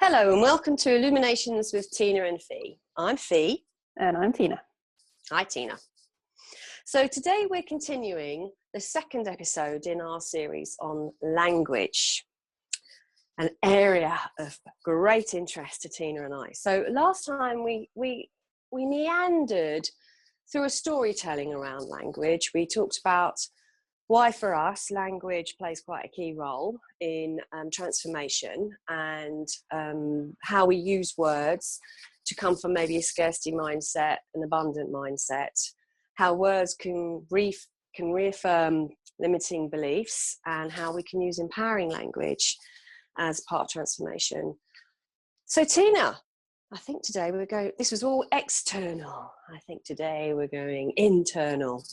Hello and welcome to Illuminations with Tiina and Fi. I'm Fi. And I'm Tiina. Hi Tiina. So today we're continuing the second episode in our series on language, an area of great interest to Tiina and I. So last time we meandered through a storytelling around language. We talked about why for us language plays quite a key role in transformation, and how we use words to come from maybe a scarcity mindset, an abundant mindset, how words can reaffirm limiting beliefs, and how we can use empowering language as part of transformation. So Tiina, I think today this was all external. I think today we're going internal.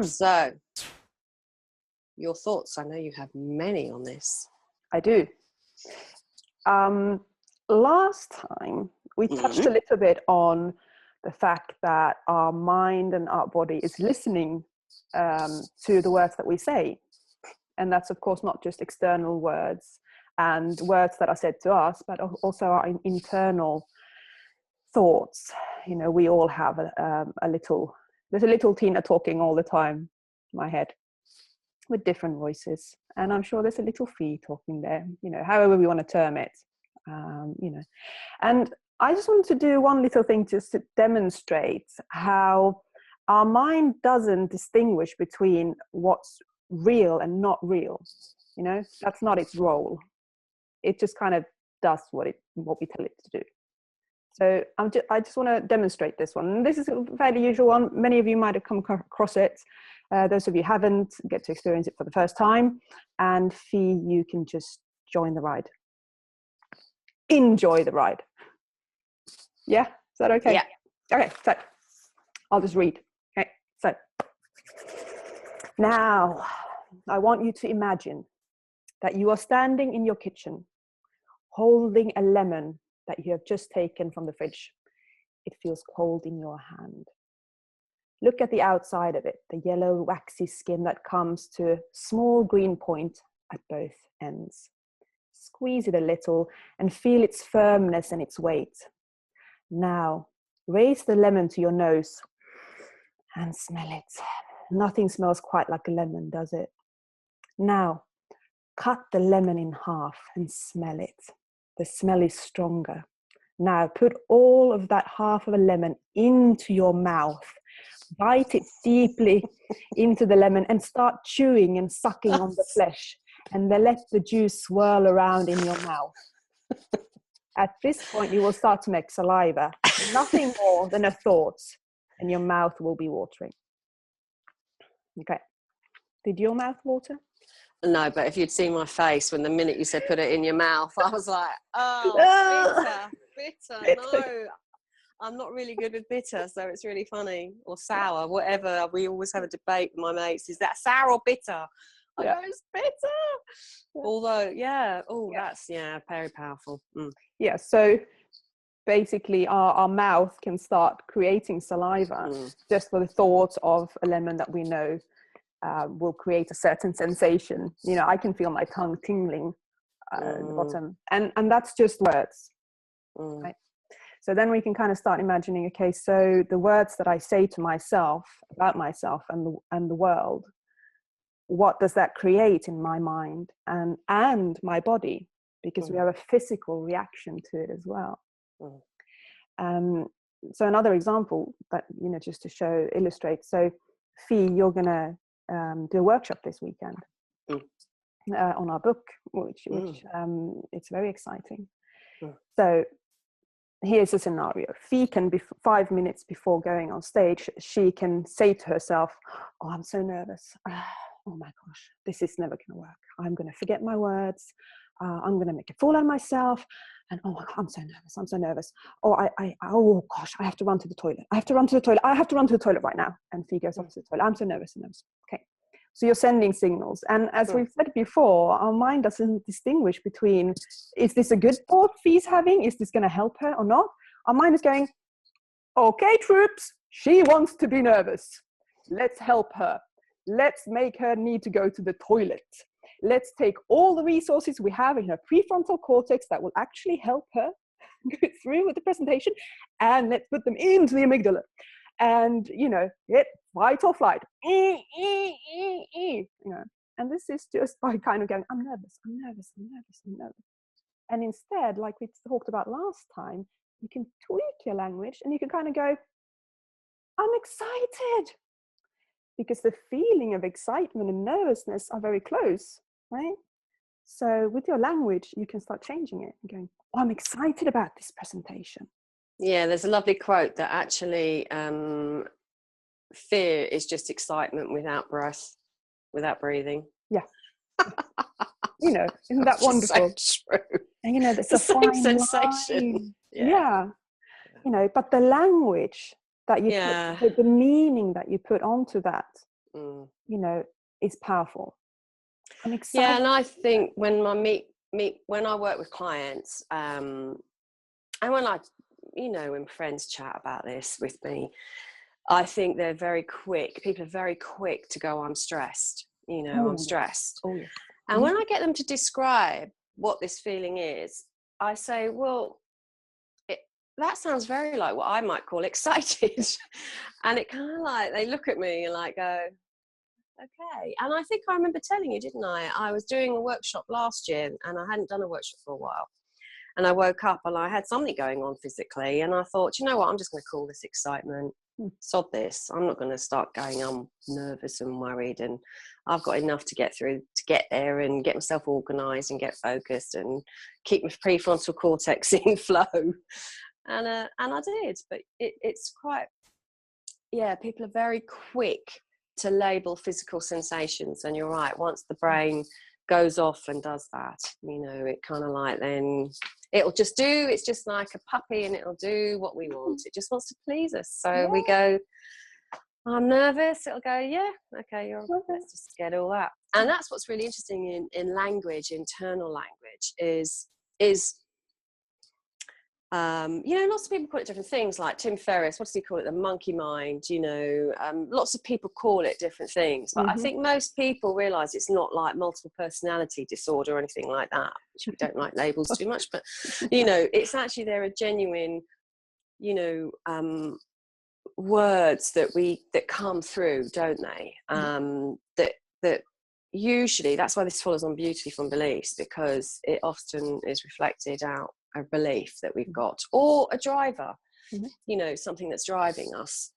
So your thoughts? I know you have many on this. I do. Last time we touched a little bit on the fact that our mind and our body is listening to the words that we say. And that's, of course, not just external words and words that are said to us, but also our internal thoughts. You know, we all have there's a little Tiina talking all the time in my head, with different voices, and I'm sure there's a little Fi talking there, you know, however we want to term it, and I just wanted to do one little thing just to demonstrate how our mind doesn't distinguish between what's real and not real. You know, that's not its role. It just kind of does what we tell it to do. So I just want to demonstrate this one. And this is a fairly usual one. Many of you might have come across it. Those of you haven't, get to experience it for the first time. And Fi, you can just join the ride. Enjoy the ride. Yeah? Is that okay? Yeah. Okay, so I'll just read. Okay, so now I want you to imagine that you are standing in your kitchen holding a lemon that you have just taken from the fridge. It feels cold in your hand. Look at the outside of it, the yellow waxy skin that comes to a small green point at both ends. Squeeze it a little and feel its firmness and its weight. Now, raise the lemon to your nose and smell it. Nothing smells quite like a lemon, does it? Now, cut the lemon in half and smell it. The smell is stronger. Now, put all of that half of a lemon into your mouth. Bite it deeply into the lemon and start chewing and sucking on the flesh, and then let the juice swirl around in your mouth. At this point, you will start to make saliva, nothing more than a thought, and your mouth will be watering. Okay. Did your mouth water? No, but if you'd seen my face when the minute you said put it in your mouth, I was like, oh, bitter. No, I'm not really good with bitter, so it's really funny. Or sour, whatever. We always have a debate with my mates. Is that sour or bitter? I go, it's bitter. Yeah. Although, that's very powerful. Yeah, so basically our mouth can start creating saliva just for the thought of a lemon that we know will create a certain sensation. You know, I can feel my tongue tingling at the bottom, and that's just words. Right? So then we can kind of start imagining, okay, so the words that I say to myself about myself and the world, what does that create in my mind and my body? Because we have a physical reaction to it as well. So another example that, you know, just to illustrate. So Fi, you're going to do a workshop this weekend on our book, which it's very exciting. So here's a scenario. Fi can be 5 minutes before going on stage, she can say to herself, oh, I'm so nervous. Oh my gosh, this is never going to work. I'm going to forget my words. I'm going to make a fool out of myself. And oh my God, I'm so nervous. Oh gosh, I have to run to the toilet. I have to run to the toilet right now. And Fi goes off to the toilet. I'm so nervous. Okay. So you're sending signals. And as we've said before, our mind doesn't distinguish between, is this a good thought Fi's having? Is this going to help her or not? Our mind is going, okay, troops, she wants to be nervous. Let's help her. let's make her need to go to the toilet. Let's take all the resources we have in her prefrontal cortex that will actually help her go through with the presentation, and let's put them into the amygdala. And, you know, hit fight or flight. You know, and this is just by kind of going, I'm nervous, I'm nervous, I'm nervous, I'm nervous. And instead, like we talked about last time, you can tweak your language and you can kind of go, I'm excited. Because the feeling of excitement and nervousness are very close, right? So with your language, you can start changing it and going, oh, I'm excited about this presentation. Yeah, there's a lovely quote that actually fear is just excitement without breath, without breathing. Yeah. You know, isn't that wonderful? So true. And you know, there's the a same fine sensation. line. Yeah. You know, but the language that you put, the meaning that you put onto that, you know, is powerful. I'm excited. Yeah, and I think when I when I work with clients, and when I, you know, when friends chat about this with me, I think they're very quick. People are very quick to go, I'm stressed. You know, I'm stressed. Oh, yeah. And when I get them to describe what this feeling is, I say, well, that sounds very like what I might call excited. And it kind of like, they look at me and like go, okay. And I think I remember telling you, didn't I? I was doing a workshop last year and I hadn't done a workshop for a while. And I woke up and I had something going on physically. And I thought, you know what, I'm just going to call this excitement. Sod this. I'm not going to start going, I'm nervous and worried. And I've got enough to get through to get there and get myself organised and get focused and keep my prefrontal cortex in flow. And I did. But it's quite, yeah, people are very quick to label physical sensations. And you're right, once the brain goes off and does that, you know, it kind of like then it'll just do, it's just like a puppy and it'll do what we want. It just wants to please us. So we go, I'm nervous. It'll go, yeah, okay, let's just get all that. And that's what's really interesting in language, internal language, is you know, lots of people call it different things, like Tim Ferriss, what does he call it? The monkey mind, you know, lots of people call it different things. But I think most people realise it's not like multiple personality disorder or anything like that, which we don't like labels too much. But, you know, it's actually, there are genuine, you know, words that come through, don't they? That usually, that's why this follows on beautifully from beliefs, because it often is reflected out a belief that we've got, or a driver, you know, something that's driving us.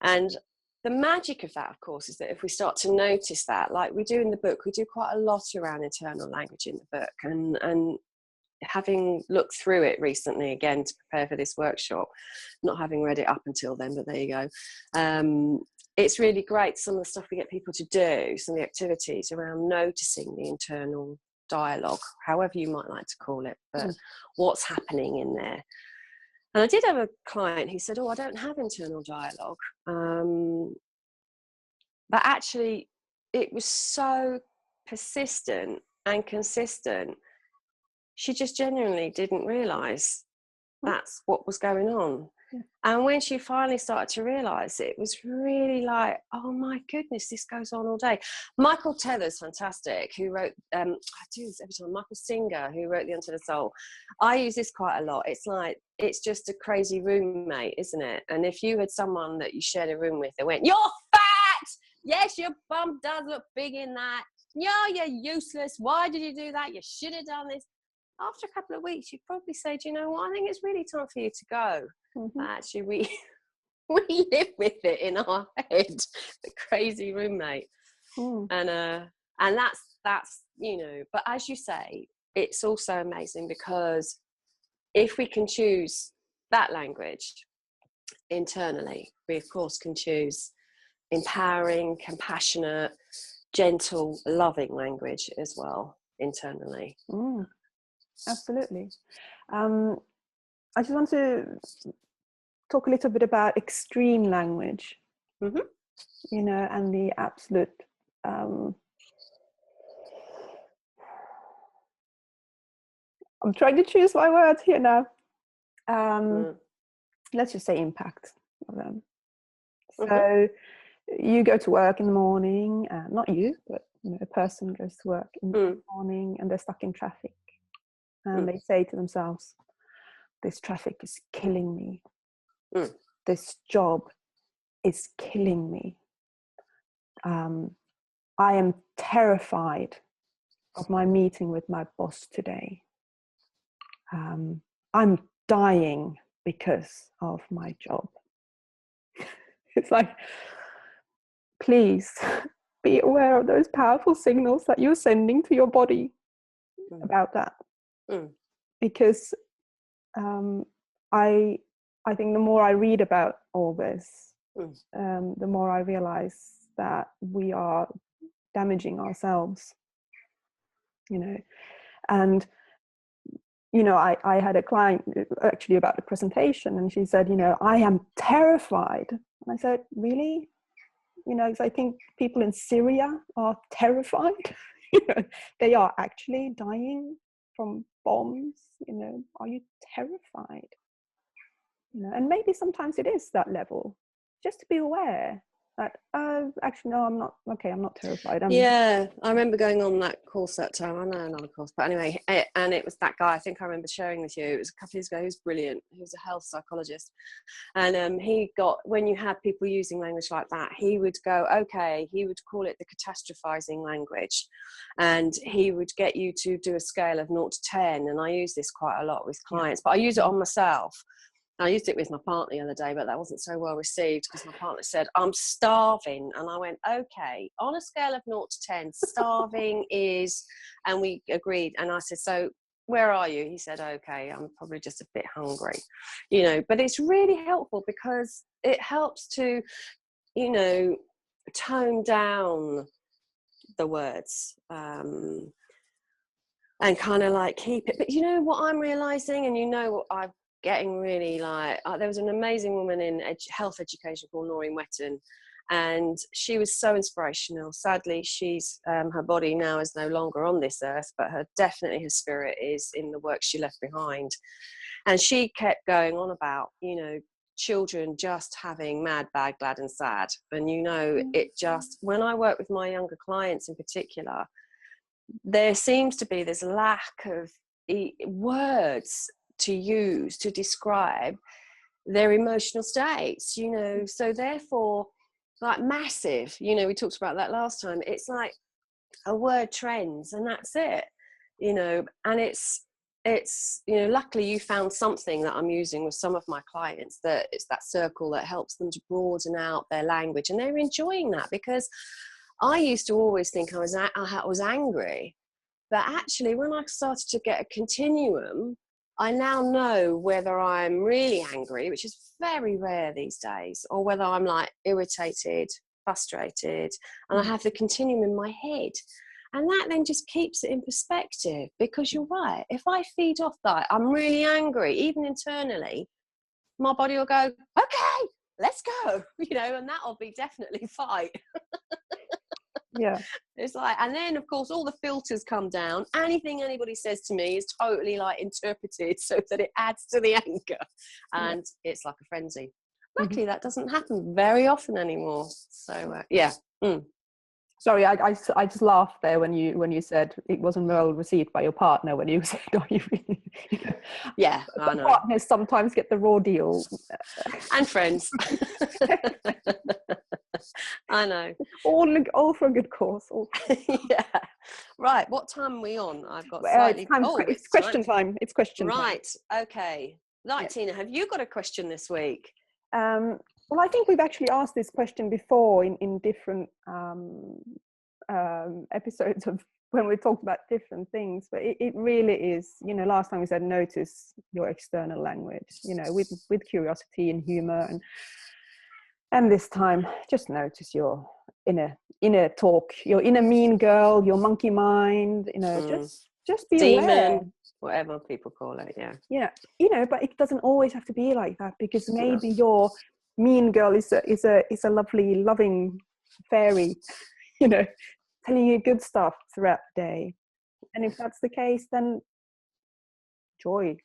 And the magic of that, of course, is that if we start to notice that, like we do in the book, we do quite a lot around internal language in the book. And having looked through it recently again to prepare for this workshop, not having read it up until then, but there you go. It's really great, some of the stuff we get people to do, some of the activities around noticing the internal dialogue, however you might like to call it, but what's happening in there. And I did have a client who said, oh, I don't have internal dialogue. But actually, it was so persistent and consistent. She just genuinely didn't realise that's what was going on. And when she finally started to realise it, was really like, oh my goodness, this goes on all day. Michael Tether's fantastic, who wrote, I do this every time, Michael Singer, who wrote The Unto the Soul. I use this quite a lot. It's like, it's just a crazy roommate, isn't it? And if you had someone that you shared a room with that went, you're fat! Yes, your bum does look big in that. No, you're useless. Why did you do that? You should have done this. After a couple of weeks, you'd probably say, do you know what? I think it's really time for you to go. Actually, we live with it in our head, the crazy roommate. And that's, you know, but as you say, it's also amazing because if we can choose that language internally, we of course can choose empowering, compassionate, gentle, loving language as well internally. Absolutely. I just want to talk a little bit about extreme language, you know, and the absolute I'm trying to choose my words here now. Let's just say impact of them. So you go to work in the morning, not you, but a person goes to work in the morning and they're stuck in traffic, and they say to themselves, this traffic is killing me. This job is killing me. I am terrified of my meeting with my boss today. I'm dying because of my job. It's like, please be aware of those powerful signals that you're sending to your body about that. Because I think the more I read about all this, the more I realize that we are damaging ourselves, and I had a client actually about the presentation, and she said, I am terrified. And I said, really? Because I think people in Syria are terrified. They are actually dying from bombs. Are you terrified? And maybe sometimes it is that level, just to be aware that, actually, no, I'm not. Okay, I'm not terrified. Yeah, I remember going on that course that time. I know another course, but anyway, and it was that guy, I think I remember sharing with you, it was a couple of years ago, he was brilliant. He was a health psychologist. And he got, when you had people using language like that, he would go, okay, he would call it the catastrophizing language. And he would get you to do a scale of 0 to 10. And I use this quite a lot with clients, but I use it on myself. I used it with my partner the other day, but that wasn't so well received because my partner said, I'm starving. And I went, okay, on a scale of 0 to 10, starving is, and we agreed. And I said, so where are you? He said, okay, I'm probably just a bit hungry, but it's really helpful because it helps to, tone down the words, and kind of like keep it. But what I'm realizing, and what I've getting really like, there was an amazing woman in health education called Noreen Wetton, and she was so inspirational. Sadly, she's her body now is no longer on this earth, but definitely her spirit is in the work she left behind. And she kept going on about children just having mad, bad, glad and sad. And it just, when I work with my younger clients in particular, there seems to be this lack of words to use to describe their emotional states, so therefore, like massive, we talked about that last time, it's like a word trends and that's it, and it's luckily you found something that I'm using with some of my clients, that it's that circle that helps them to broaden out their language, and they're enjoying that. Because I used to always think I was angry, but actually when I started to get a continuum, I now know whether I'm really angry, which is very rare these days, or whether I'm like irritated, frustrated, and I have the continuum in my head. And that then just keeps it in perspective, because you're right. If I feed off that, I'm really angry, even internally, my body will go, okay, let's go, and that'll be definitely fight. Yeah. It's like, and then of course all the filters come down. Anything anybody says to me is totally like interpreted so that it adds to the anger, and it's like a frenzy. Luckily that doesn't happen very often anymore. So yeah. Sorry, I just laughed there when you said it wasn't well received by your partner, when you said, "Are you really?" Yeah, I know. Partners sometimes get the raw deal, and friends. I know. All for a good cause. Yeah. Right. What time are we on? I've got slightly. It's question time. It's question time. Right. Okay. Right, Tiina, have you got a question this week? Well, I think we've actually asked this question before in different episodes of when we talked about different things, but it really is, last time we said notice your external language, with curiosity and humor, and this time just notice your inner talk, your inner mean girl, your monkey mind, just be demon, aware. Whatever people call it. Yeah, but it doesn't always have to be like that, because maybe your mean girl is a lovely, loving fairy, telling you good stuff throughout the day. And if that's the case, then joy,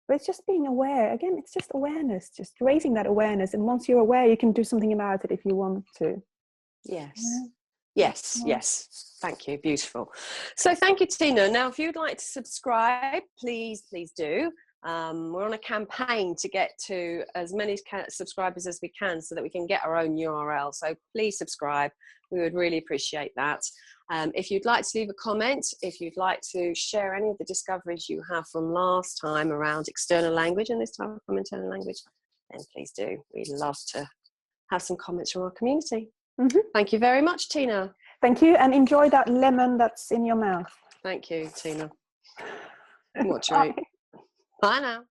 But it's just being aware. Again, it's just awareness, just raising that awareness. And once you're aware, you can do something about it if you want to. Yes. Yeah. Yes, yes. Thank you. Beautiful. So thank you, Tiina. Now, if you'd like to subscribe, please do. We're on a campaign to get to as many subscribers as we can so that we can get our own URL. So please subscribe. We would really appreciate that. If you'd like to leave a comment, if you'd like to share any of the discoveries you have from last time around external language and this time from internal language, then please do. We'd love to have some comments from our community. Mm-hmm. Thank you very much, Tiina. Thank you, and enjoy that lemon that's in your mouth. Thank you, Tiina. What treat. Bye now.